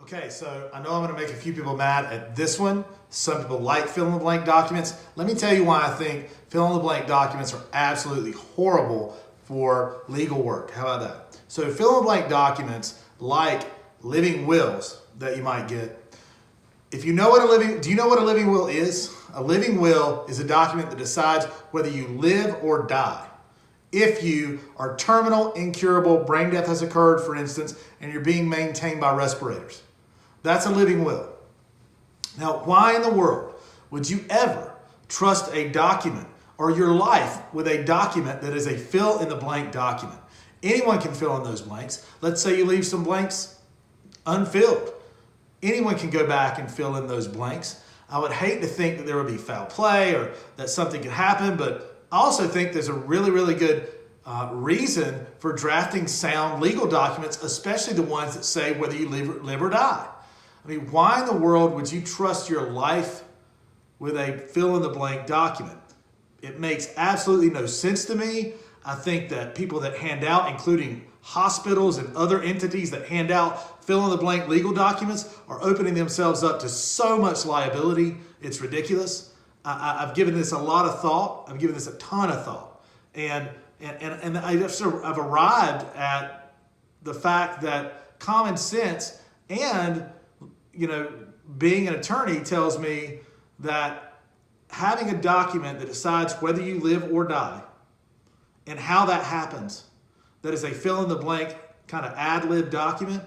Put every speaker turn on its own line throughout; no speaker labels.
Okay, so I know I'm going to make a few people mad at this one. Some people like fill-in-the-blank documents. Let me tell you why I think fill-in-the-blank documents are absolutely horrible for legal work. How about that? So fill-in-the-blank documents, like living wills that you might get. If you know what do you know what a living will is? A living will is a document that decides whether you live or die. If you are terminal, incurable, brain death has occurred, for instance, and you're being maintained by respirators. That's a living will. Now, why in the world would you ever trust a document or your life with a document that is a fill-in-the-blank document? Anyone can fill in those blanks. Let's say you leave some blanks unfilled. Anyone can go back and fill in those blanks. I would hate to think that there would be foul play or that something could happen, but I also think there's a really, really good reason for drafting sound legal documents, especially the ones that say whether you live or die. I mean, why in the world would you trust your life with a fill-in-the-blank document? It makes absolutely no sense to me. I think that people that hand out, including hospitals and other entities that hand out fill-in-the-blank legal documents, are opening themselves up to so much liability. It's ridiculous. I've given this a lot of thought. I've given this a ton of thought. And I've arrived at the fact that common sense and being an attorney tells me that having a document that decides whether you live or die and how that happens, that is a fill-in-the-blank kind of ad-lib document,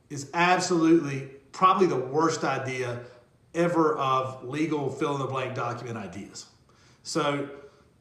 is absolutely probably the worst idea ever of legal fill-in-the-blank document ideas. So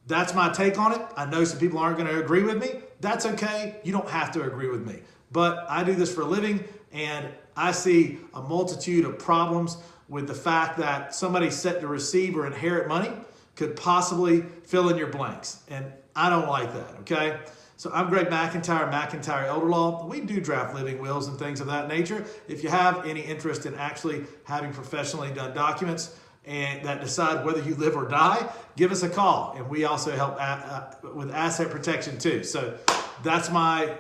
that's my take on it. I know some people aren't going to agree with me. That's okay. You don't have to agree with me. But I do this for a living, and I see a multitude of problems with the fact that somebody set to receive or inherit money could possibly fill in your blanks. And I don't like that, okay? So I'm Greg McIntyre, McIntyre Elder Law. We do draft living wills and things of that nature. If you have any interest in actually having professionally done documents and that decide whether you live or die, give us a call. And we also help with asset protection too. So that's my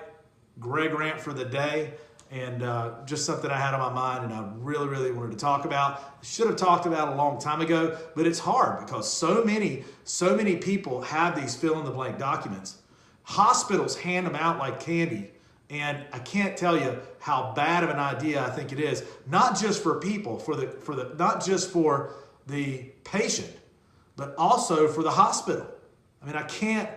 Greg rant for the day, and just something I had on my mind and I really, really wanted to talk about. Should have talked about it a long time ago, but it's hard because so many people have these fill-in-the-blank documents. Hospitals hand them out like candy, and I can't tell you how bad of an idea I think it is. Not just for people, not just for the patient, but also for the hospital. I mean, I can't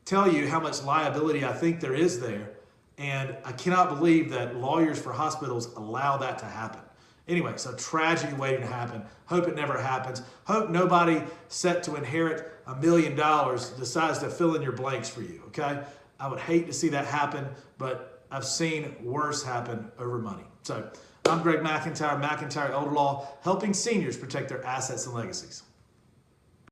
tell you how much liability I think there is there, and I cannot believe that lawyers for hospitals allow that to happen. Anyway, so tragedy waiting to happen. Hope it never happens. Hope nobody set to inherit $1 million decides to fill in your blanks for you, okay? I would hate to see that happen, but I've seen worse happen over money. So I'm Greg McIntyre, McIntyre Elder Law, helping seniors protect their assets and legacies.